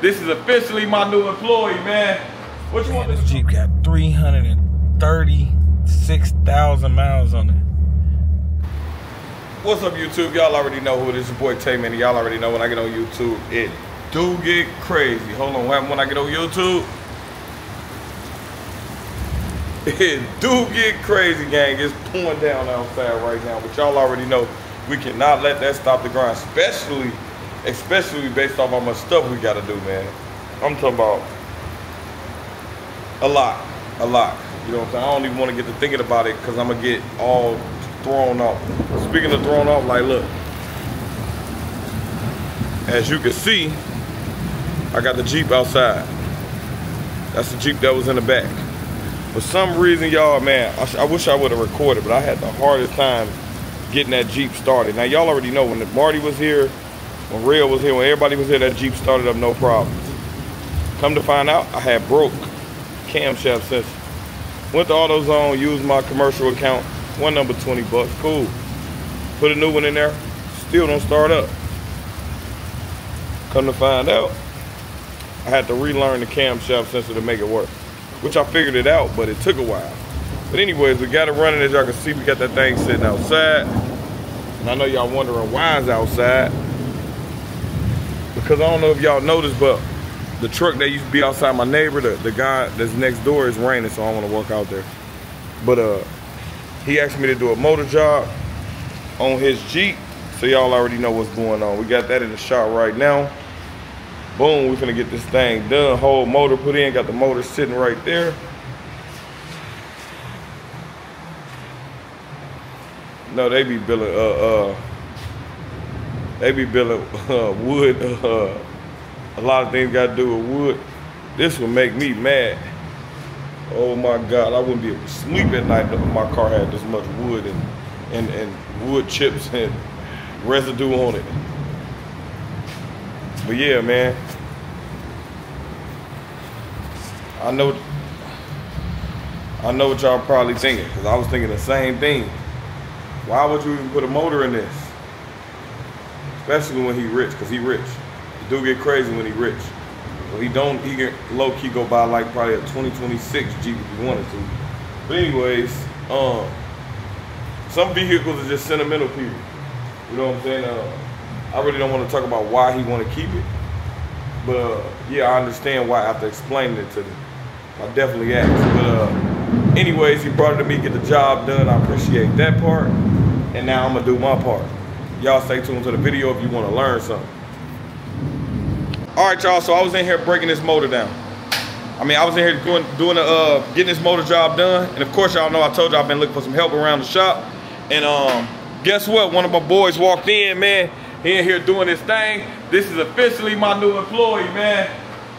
This is officially my new employee, man. What you want? This Jeep got 336,000 miles on it. What's up, YouTube? Y'all already know who it is. Your boy Tay, man. Y'all already know when I get on YouTube, it do get crazy. Hold on, what happened when I get on YouTube? It do get crazy, gang. It's pouring down outside right now, but y'all already know we cannot let that stop the grind, especially based off how much stuff we gotta do, man. I'm talking about a lot. You know what I'm saying? I don't even want to get to thinking about it because I'm gonna get all thrown off. Speaking of thrown off, like, look, as you can see, I got the Jeep outside. That's the Jeep that was in the back. For some reason, y'all, man, I wish I would have recorded, but I had the hardest time getting that Jeep started. Now, y'all already know when Marty was here, when Real was here, when everybody was here, that Jeep started up no problem. Come to find out, I had broke camshaft sensor. Went to AutoZone, used my commercial account, one number 20 bucks, cool. Put a new one in there, still don't start up. Come to find out, I had to relearn the camshaft sensor to make it work, which I figured it out, but it took a while. But anyways, we got it running. As y'all can see, we got that thing sitting outside. And I know y'all wondering why it's outside. Because I don't know if y'all noticed, but the truck that used to be outside my neighbor, the guy that's next door, is raining, so I want to work out there. But he asked me to do a motor job on his Jeep, so y'all already know what's going on. We got that in the shop right now. Boom, we're gonna get this thing done. Whole motor put in, got the motor sitting right there. No, they be building wood. A lot of things got to do with wood. This would make me mad. Oh my God, I wouldn't be able to sleep at night if my car had this much wood and wood chips and residue on it. But yeah, man, I know what y'all probably thinking, because I was thinking the same thing. Why would you even put a motor in this? Especially when he rich, because he rich. He do get crazy when he rich. So he can low-key go buy like probably a 2026 Jeep if he wanted to. But anyways, some vehicles are just sentimental people. You know what I'm saying? I really don't want to talk about why he want to keep it. But yeah, I understand why after explaining it to them. I definitely asked. But anyways, he brought it to me, get the job done. I appreciate that part. And now I'm gonna do my part. Y'all stay tuned to the video if you want to learn something. All right, y'all, so I was in here breaking this motor down. I was in here getting this motor job done. And of course, y'all know I told you I've been looking for some help around the shop. And guess what? One of my boys walked in, man. He in here doing his thing. This is officially my new employee, man.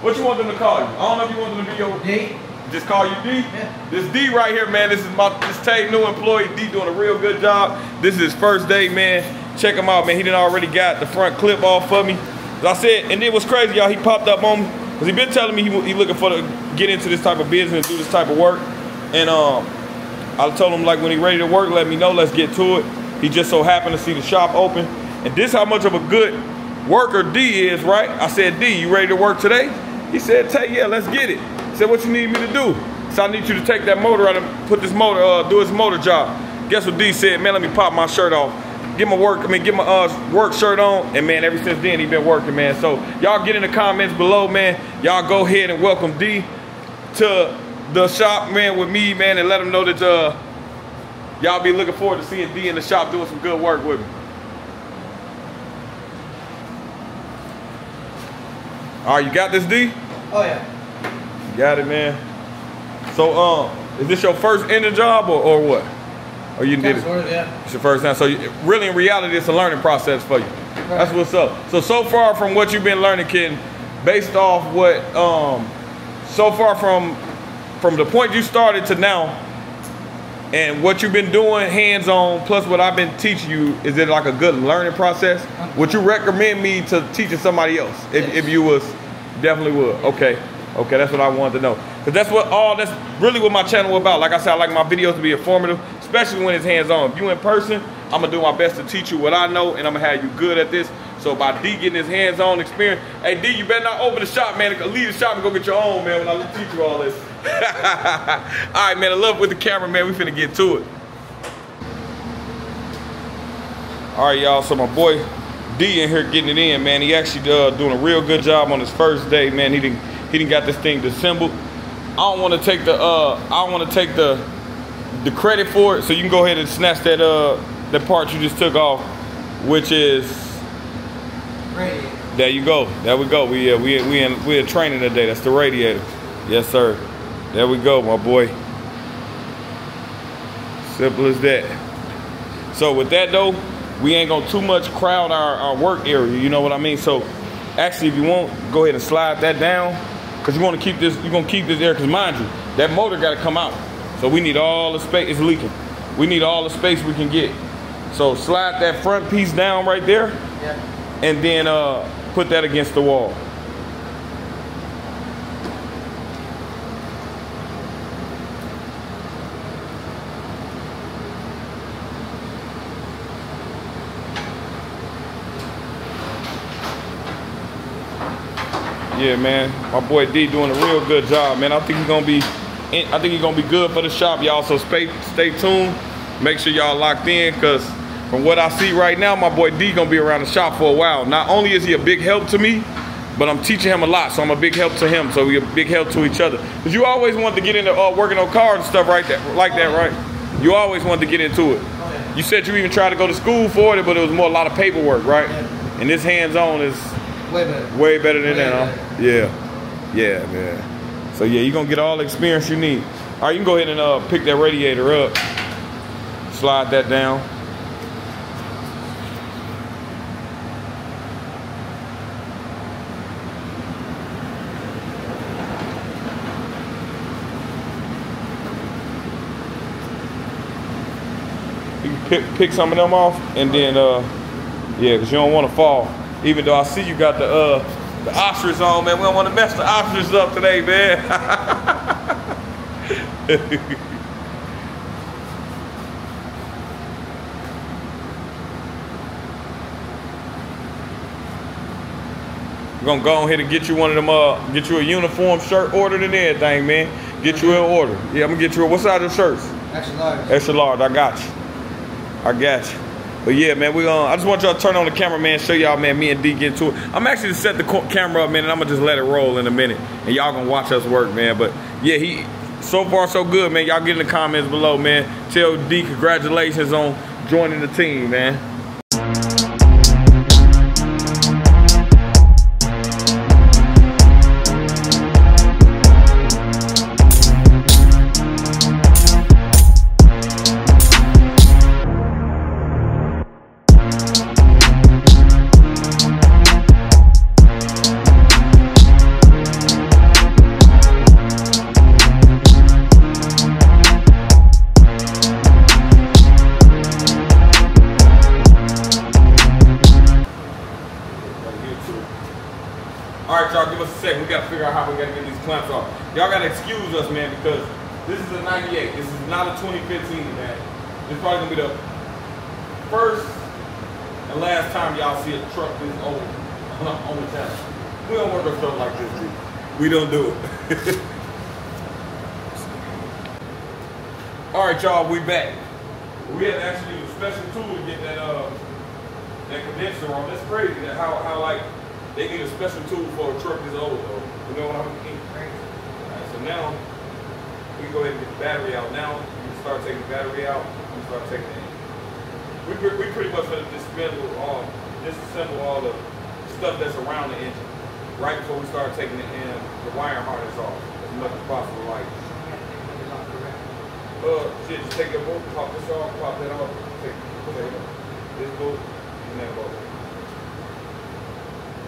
What you want them to call you? I don't know if you want them to be your D. Just call you D? Yeah. This D right here, man. This is this Tay new employee. D doing a real good job. This is his first day, man. Check him out, man. He done already got the front clip off for me. As I said, and it was crazy, y'all. He popped up on me because he been telling me he looking for to get into this type of business and do this type of work. And I told him, like, when he ready to work, let me know. Let's get to it. He just so happened to see the shop open. And this how much of a good worker D is, right? I said, D, you ready to work today? He said, Tay, yeah, let's get it. He said, what you need me to do? So I need you to take that motor out and put this motor, do his motor job. Guess what D said? Man, let me pop my shirt off. Get my work shirt on, and man, ever since then he been working, man. So y'all get in the comments below, man. Y'all go ahead and welcome D to the shop, man, with me, man, and let him know that y'all be looking forward to seeing D in the shop doing some good work with me. All right, you got this, D? Oh yeah. You got it, man. So is this your first in the job or what? Or you did it? Yeah. It's your first time. So really, in reality, it's a learning process for you. Right. That's what's up. So far from what you've been learning, kid, based off what, so far from the point you started to now, and what you've been doing hands-on, plus what I've been teaching you, is it like a good learning process? Would you recommend me to teaching somebody else? If you was, definitely would. Okay. Okay, that's what I wanted to know. Because that's really what my channel is about. Like I said, I like my videos to be informative, especially when it's hands-on. If you in person, I'm gonna do my best to teach you what I know, and I'm gonna have you good at this. So by D getting his hands-on experience, hey D, you better not open the shop, man. Leave the shop and go get your own, man, when I teach you all this. All right, man, I love with the camera, man. We finna get to it. All right, y'all, so my boy D in here getting it in, man. He actually doing a real good job on his first day, man. He didn't got this thing disassembled. I don't want to take the credit for it, so you can go ahead and snatch that that part you just took off, which is radiator. There you go. There we go. We in training today. That's the radiator. Yes, sir. There we go, my boy. Simple as that. So with that though, we ain't gonna too much crowd our work area. You know what I mean? So actually, if you want, go ahead and slide that down, because you want to keep this. You're gonna keep this there, because mind you, that motor got to come out. So we need all the space. It's leaking. We need all the space we can get. So slide that front piece down right there, yeah, and then put that against the wall. Yeah, man, my boy D doing a real good job, man. I think he's gonna be good for the shop, y'all. So stay tuned. Make sure y'all locked in, cause from what I see right now, my boy D gonna be around the shop for a while. Not only is he a big help to me, but I'm teaching him a lot, so I'm a big help to him. So we a big help to each other. Cause you always wanted to get into working on cars and stuff like that, right? You always wanted to get into it. You said you even tried to go to school for it, but it was more a lot of paperwork, right? And this hands-on is way better than that, huh? Yeah, man. So yeah, you're gonna get all the experience you need. All right, you can go ahead and pick that radiator up. Slide that down. You can pick some of them off, and then yeah, because you don't want to fall. Even though I see you got the ostrich on, man. We don't want to mess the ostrich up today, man. We're gonna go ahead and get you one of them, get you a uniform shirt ordered and everything, man. Get you an order. Yeah, I'm gonna get you what size of shirts? Extra large. Extra large, I got you. But yeah, man, I just want y'all to turn on the camera, man, show y'all, man, me and D get to it. I'm actually to set the camera up, man, and I'm gonna just let it roll in a minute. And y'all gonna watch us work, man. But yeah, so far so good, man. Y'all get in the comments below, man. Tell D congratulations on joining the team, man. All right, y'all, give us a second. We gotta figure out how we gotta get these clamps off. Y'all gotta excuse us, man, because this is a 98. This is not a 2015, man. This is probably gonna be the first and last time y'all see a truck this old on the channel. We don't work with stuff like this, dude. We don't do it. All right, y'all, we back. We had to actually use a special tool to get that condenser on. That's crazy. That how like they need a special tool for a truck this old though. You know what I mean? Alright, so now we can go ahead and get the battery out. Now we can start taking the battery out. We can start taking it in. We pretty much gonna disassemble all the stuff that's around the engine right before we start taking it in. The wiring harness off as much as possible. Like shit, just take that bolt, pop this off, pop that off, take this bolt and that bolt.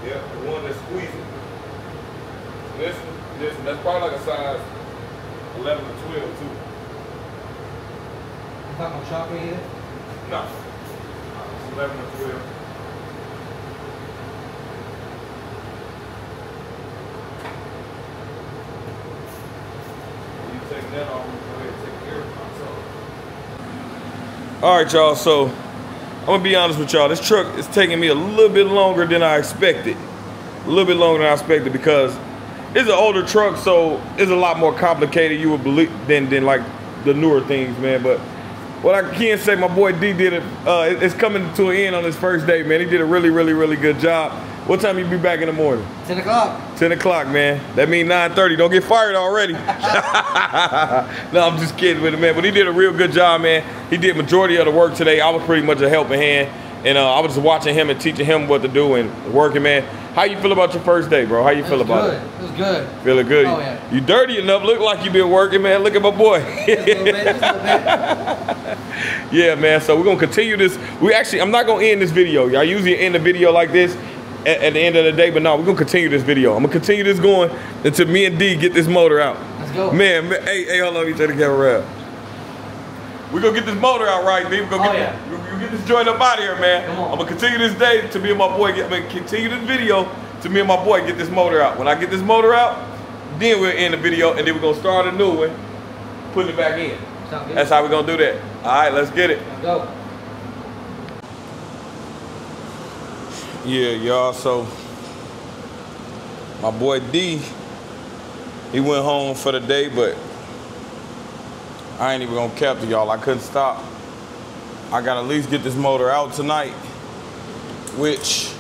Yeah, the one that's squeezing. This that's probably like a size 11 or 12 too. You got no shock right here? No. It's 11 or 12. You take that off and go ahead and take the air pumps off. Alright, y'all, so I'm gonna be honest with y'all. This truck is taking me a little bit longer than I expected. A little bit longer than I expected because it's an older truck, so it's a lot more complicated you would believe than like the newer things, man. But what I can say, my boy D did it. It's coming to an end on his first day, man. He did a really, really, really good job. What time you be back in the morning? 10 o'clock. 10 o'clock, man. That means 9:30. Don't get fired already. No, I'm just kidding with it, man. But he did a real good job, man. He did majority of the work today. I was pretty much a helping hand. And I was just watching him and teaching him what to do and working, man. How you feel about your first day, bro? How you feel about it? It was good. Feeling good? Oh, yeah. You dirty enough. Look like you been working, man. Look at my boy. Just a little bit. Yeah, man. So we're going to continue this. I'm not going to end this video. I usually end the video like this at the end of the day, but no, we're going to continue this video. I'm going to continue this going until me and D get this motor out. Let's go. Man, hey, hold on. You turn the camera around. We're going to get this motor out right, D. We're going to get this joint up out of here, man. I'm going to continue this day to me and my boy. Continue this video to me and my boy get this motor out. When I get this motor out, then we'll end the video, and then we're going to start a new one, putting it back in. That's how we're going to do that. All right, let's get it. Let's go. Yeah, y'all, so my boy D, he went home for the day, but I ain't even gonna cap to y'all. I couldn't stop. I gotta at least get this motor out tonight, which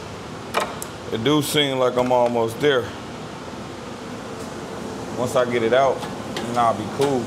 it do seem like I'm almost there. Once I get it out, then I'll be cool.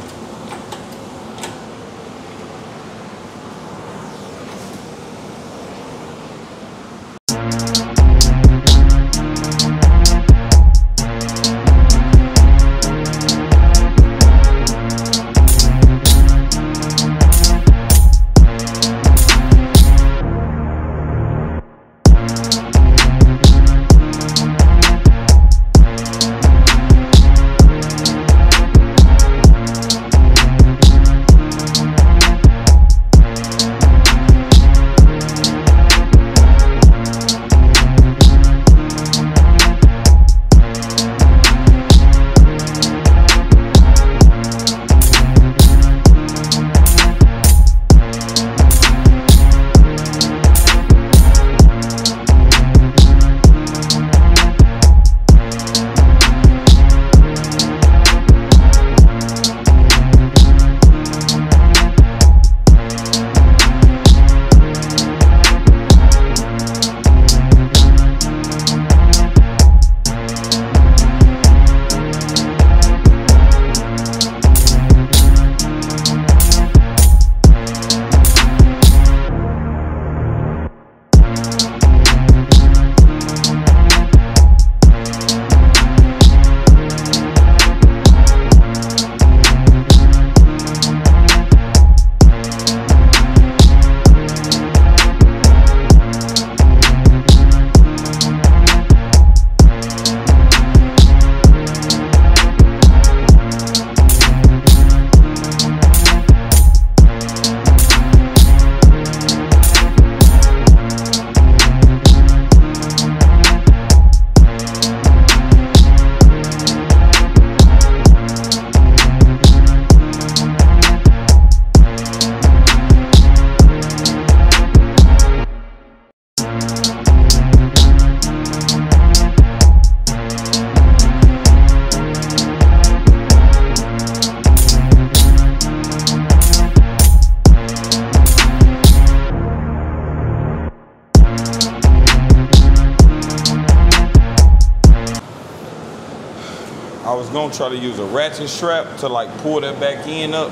I was gonna try to use a ratchet strap to like pull that back end up,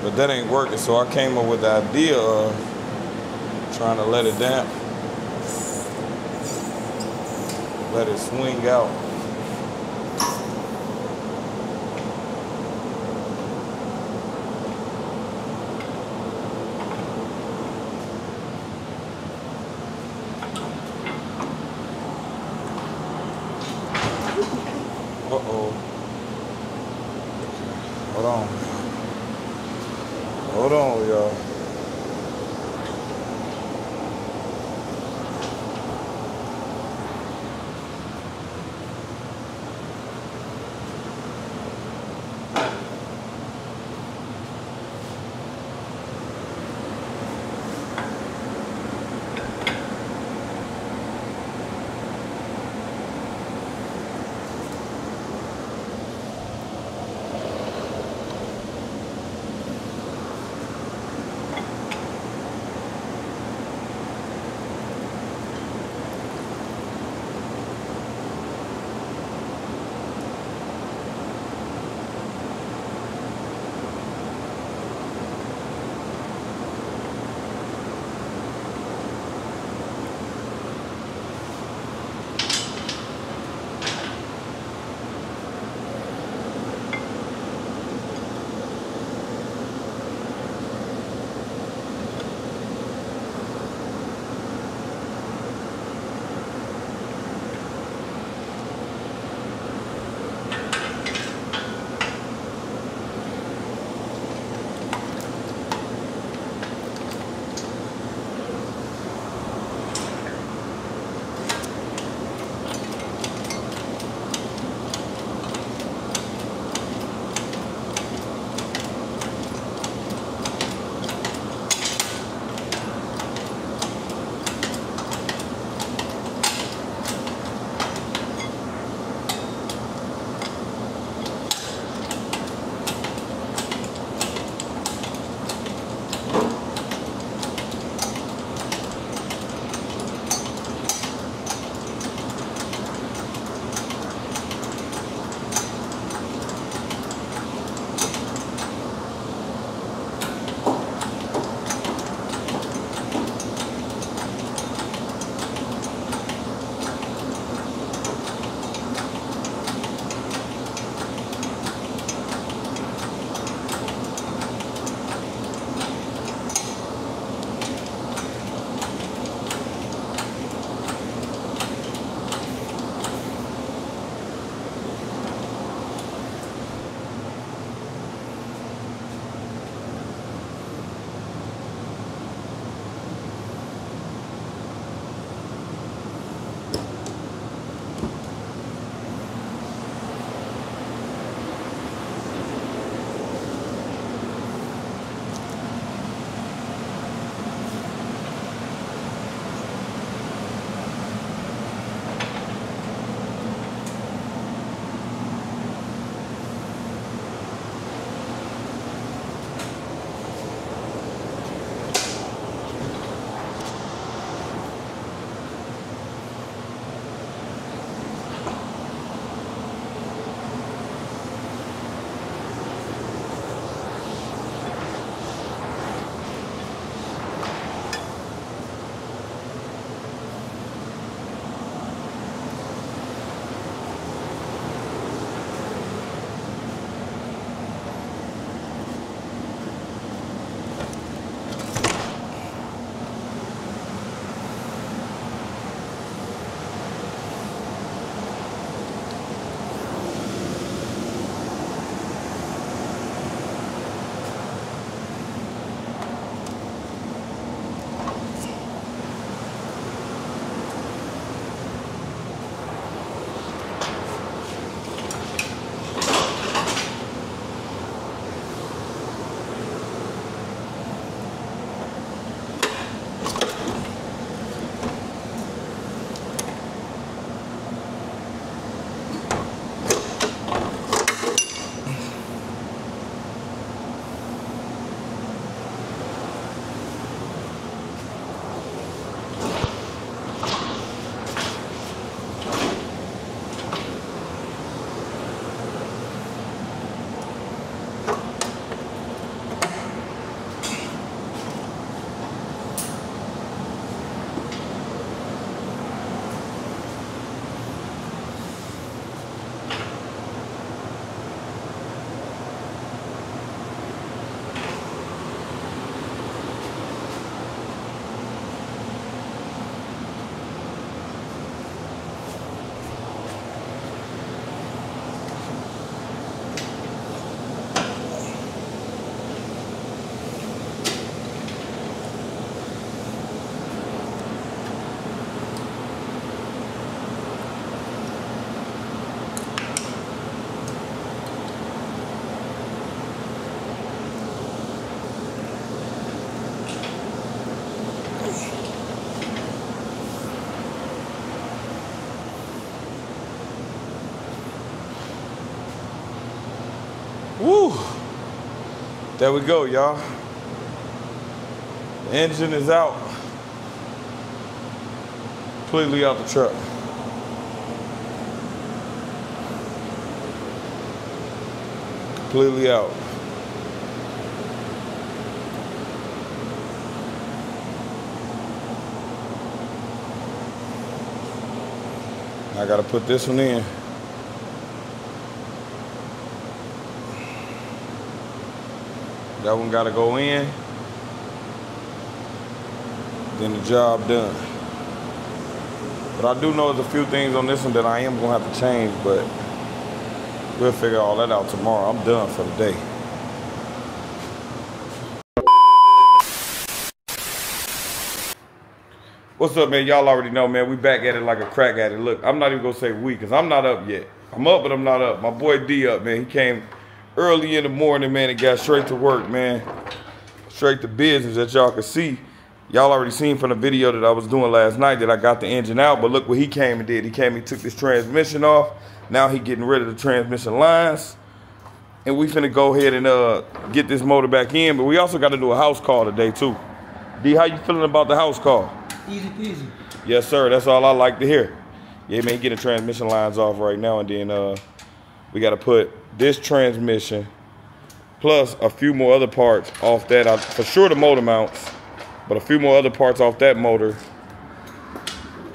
but that ain't working. So I came up with the idea of trying to let it down, let it swing out. Uh-oh. Hold on. Hold on, y'all. Woo! There we go, y'all. The engine is out. Completely out the truck. Completely out. I gotta put this one in. That one gotta go in. Then the job done. But I do know there's a few things on this one that I am gonna have to change, but we'll figure all that out tomorrow. I'm done for the day. What's up, man? Y'all already know, man. We back at it like a crack at it. Look, I'm not even gonna say we, because I'm not up yet. I'm up, but I'm not up. My boy D up, man. He came early in the morning, man, and got straight to work, man. Straight to business, that y'all can see. Y'all already seen from the video that I was doing last night that I got the engine out, but look what he came and did. He came and took this transmission off. Now he getting rid of the transmission lines. And we finna go ahead and get this motor back in, but we also got to do a house call today too. D, how you feeling about the house call? Easy peasy. Yes, sir. That's all I like to hear. Yeah, man, getting transmission lines off right now, and then we got to put this transmission plus a few more other parts off that. For sure the motor mounts, but a few more other parts off that motor,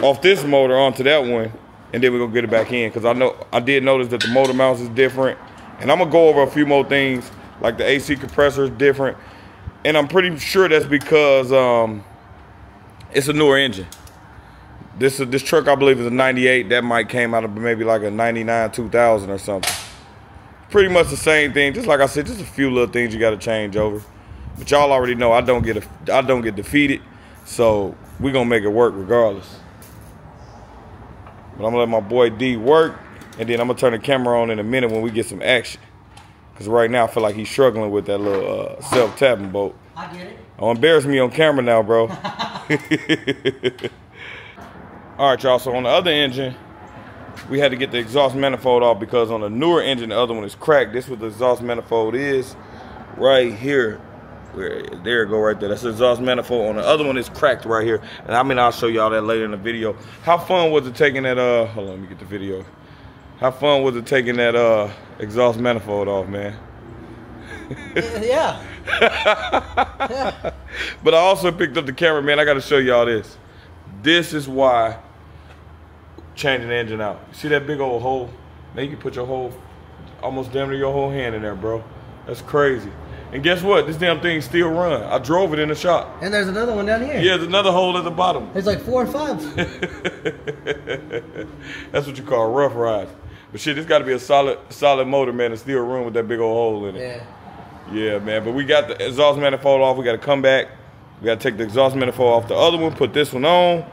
off this motor onto that one, and then we're gonna get it back in. Cause I did notice that the motor mounts is different, and I'm gonna go over a few more things, like the AC compressor is different, and I'm pretty sure that's because it's a newer engine. This truck, I believe, is a 98. That might came out of maybe like a 99 2000 or something. Pretty much the same thing. Just like I said, just a few little things you got to change over. But y'all already know I don't get defeated, so we gonna make it work regardless. But I'm gonna let my boy D work, and then I'm gonna turn the camera on in a minute when we get some action. Cause right now I feel like he's struggling with that little self-tapping boat. I get it. Don't embarrass me on camera now, bro. All right, y'all. So on the other engine, we had to get the exhaust manifold off because on the newer engine, the other one is cracked. This is what the exhaust manifold is, right here. There it go right there. That's the exhaust manifold. On the other one, it's cracked right here. And I mean, I'll show y'all that later in the video. How fun was it taking that? Hold on, let me get the video. How fun was it taking that exhaust manifold off, man? Yeah. Yeah. But I also picked up the camera, man. I got to show y'all this. This is why changing the engine out. See that big old hole? Man, you can put your whole, almost damn near your whole hand in there, bro. That's crazy. And guess what? This damn thing still run. I drove it in the shop. And there's another one down here. Yeah, there's another hole at the bottom. There's like 4 or 5. That's what you call a rough ride. But shit, this got to be a solid motor, man, and still run with that big old hole in it. Yeah. Yeah, man. But we got the exhaust manifold off. We got to come back. We got to take the exhaust manifold off the other one, put this one on,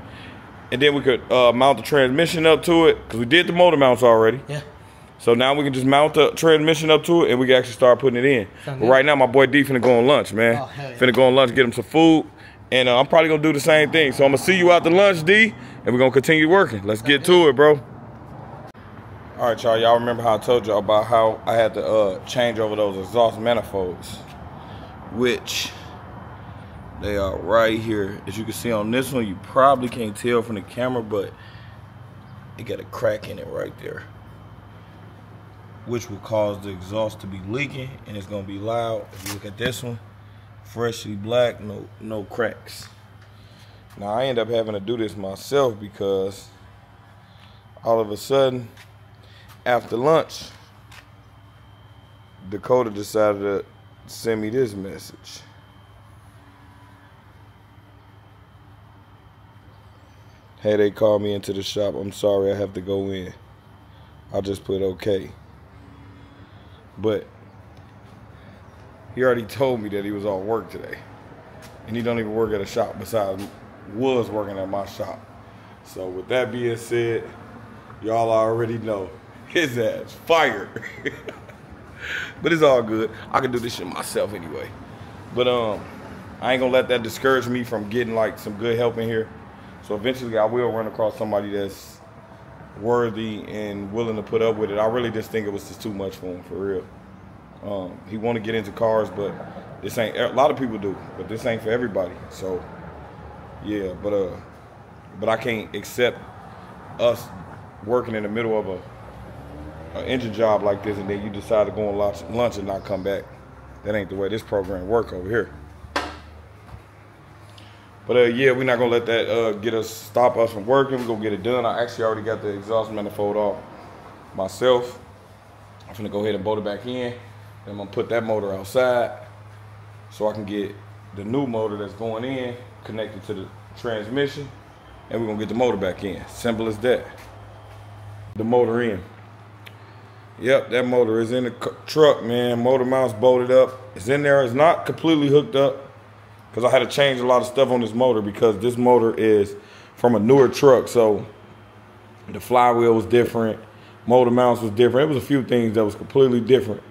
and then we could mount the transmission up to it, because we did the motor mounts already. Yeah. So now we can just mount the transmission up to it, and we can actually start putting it in. But right now, my boy D finna go on lunch, man. Oh, hell yeah. Finna go on lunch, get him some food, and I'm probably gonna do the same thing. So I'm gonna see you out to lunch, D, and we're gonna continue working. Let's get to it, bro. All right, y'all. Y'all remember how I told y'all about how I had to change over those exhaust manifolds, which they are right here. As you can see on this one, you probably can't tell from the camera, but it got a crack in it right there, which will cause the exhaust to be leaking, and it's gonna be loud. If you look at this one, freshly black, no cracks. Now I end up having to do this myself because all of a sudden, after lunch, Dakota decided to send me this message. Hey, they called me into the shop. I'm sorry, I have to go in. I'll just put okay. But he already told me that he was off work today. And he don't even work at a shop besides was working at my shop. So with that being said, y'all already know his ass fired. But it's all good. I can do this shit myself anyway. But I ain't gonna let that discourage me from getting like some good help in here. So eventually I will run across somebody that's worthy and willing to put up with it. I really just think it was just too much for him, for real. He want to get into cars, but this ain't, a lot of people do, but this ain't for everybody. So yeah, but I can't accept us working in the middle of an engine job like this, and then you decide to go on lunch and not come back. That ain't the way this program work over here. But yeah, we're not gonna let that stop us from working. We're gonna get it done. I actually already got the exhaust manifold off myself. I'm gonna go ahead and bolt it back in. Then I'm gonna put that motor outside so I can get the new motor that's going in connected to the transmission, and we're gonna get the motor back in. Simple as that. The motor in. Yep, that motor is in the truck, man. Motor mount's bolted up. It's in there. It's not completely hooked up because I had to change a lot of stuff on this motor because this motor is from a newer truck. So the flywheel was different. Motor mounts was different. It was a few things that was completely different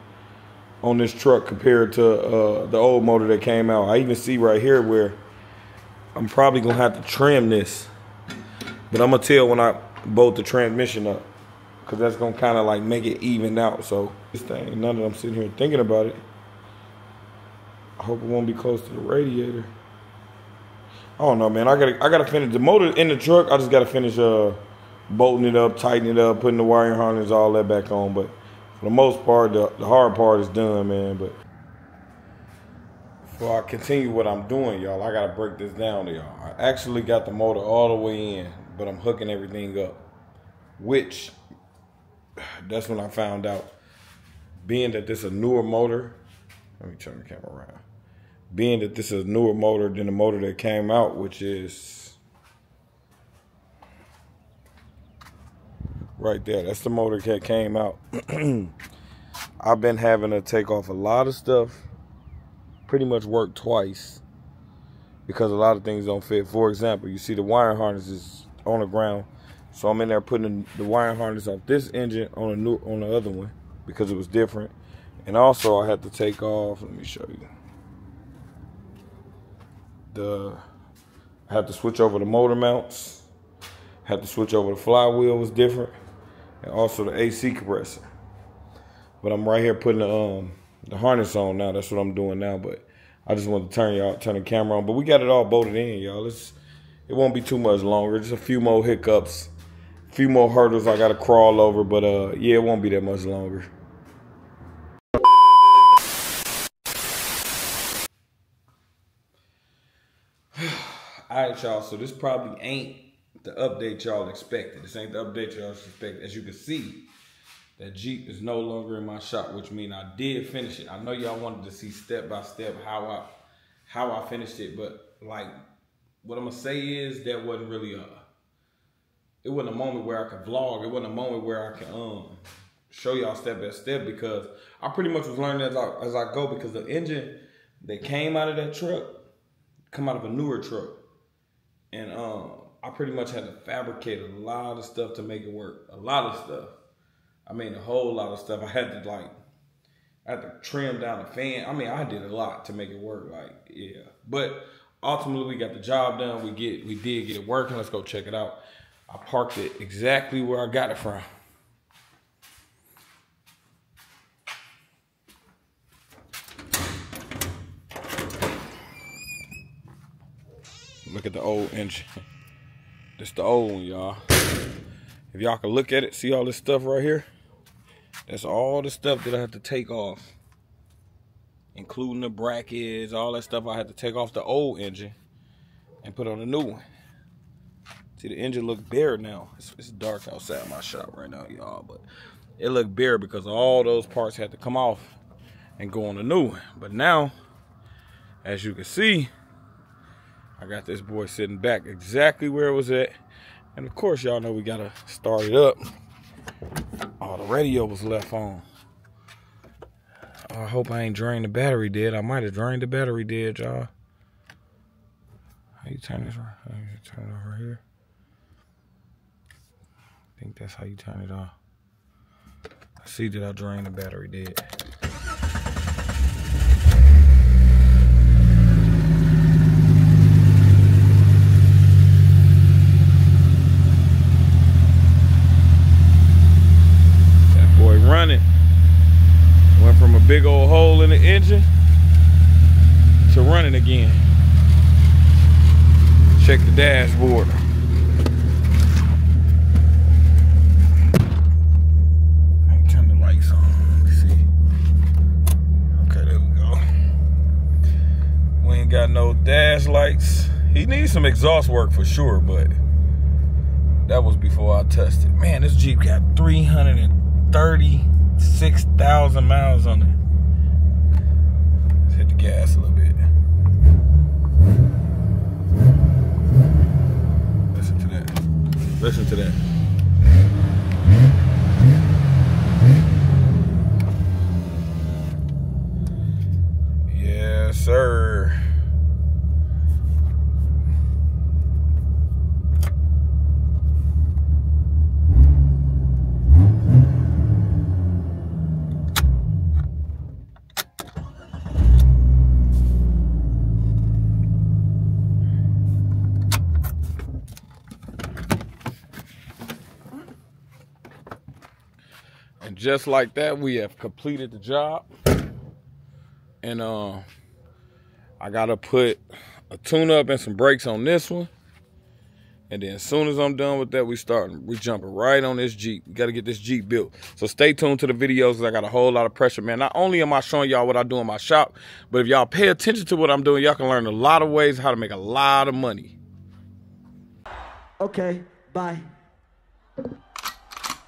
on this truck compared to the old motor that came out. I even see right here where I'm probably going to have to trim this. But I'm going to tell when I bolt the transmission up, because that's going to kind of like make it even out. So this thing, now that I'm sitting here thinking about it, I hope it won't be close to the radiator. I don't know, man. I gotta finish the motor in the truck. I just gotta finish bolting it up, tightening it up, putting the wiring harness, all that back on. But for the most part, the hard part is done, man. But before I continue what I'm doing, y'all, I gotta break this down to y'all. I actually got the motor all the way in, but I'm hooking everything up, which that's when I found out, being that this is a newer motor. Let me turn the camera around. Being that this is a newer motor than the motor that came out, which is right there. That's the motor that came out. I've been having to take off a lot of stuff, pretty much work twice, because a lot of things don't fit. For example, you see the wiring harness is on the ground. So I'm in there putting the wiring harness off this engine on the other one because it was different. And also I had to take off, let me show you. I had to switch over the motor mounts. Had to switch over the flywheel was different. And also the AC compressor. But I'm right here putting the harness on now. That's what I'm doing now. But I just want to turn the camera on. But we got it all bolted in, y'all. It won't be too much longer. Just a few more hiccups. A few more hurdles I got to crawl over. But yeah, it won't be that much longer. Alright, y'all, so this probably ain't the update y'all expected. This ain't the update y'all expected. As you can see, that Jeep is no longer in my shop, which means I did finish it. I know y'all wanted to see step by step how I finished it, but like what I'm gonna say is that wasn't really it wasn't a moment where I could vlog. It wasn't a moment where I can show y'all step by step, because I pretty much was learning as I go, because the engine that came out of that truck come out of a newer truck. And I pretty much had to fabricate a lot of stuff to make it work. A lot of stuff. I mean, a whole lot of stuff. I had to trim down the fan. I mean, I did a lot to make it work. Like, yeah. But ultimately, we got the job done. We did get it working. Let's go check it out. I parked it exactly where I got it from. Look at the old engine. This the old one, y'all. If y'all can look at it, see all this stuff right here? That's all the stuff that I had to take off. Including the brackets, all that stuff I had to take off the old engine and put on the new one. See, the engine look bare now. It's dark outside my shop right now, y'all, but it looked bare because all those parts had to come off and go on the new one. But now, as you can see, I got this boy sitting back exactly where it was at. And of course, y'all know we gotta start it up. Oh, the radio was left on. I hope I ain't drained the battery dead. I might have drained the battery dead, y'all. How you turn this off? Turn it off right here. I think that's how you turn it off. I see that I drained the battery dead. Went from a big old hole in the engine to running again. Check the dashboard. Let me turn the lights on. Let me see. Okay, there we go. We ain't got no dash lights. He needs some exhaust work for sure, but that was before I touched it. Man, this Jeep got 336,000 miles on it. Let's hit the gas a little bit. Listen to that. Listen to that. Yes, sir. And just like that, we have completed the job. And I gotta put a tune-up and some brakes on this one. And then as soon as I'm done with that, we jumping right on this Jeep. We gotta get this Jeep built. So stay tuned to the videos because I got a whole lot of pressure, man. Not only am I showing y'all what I do in my shop, but if y'all pay attention to what I'm doing, y'all can learn a lot of ways how to make a lot of money. Okay, bye.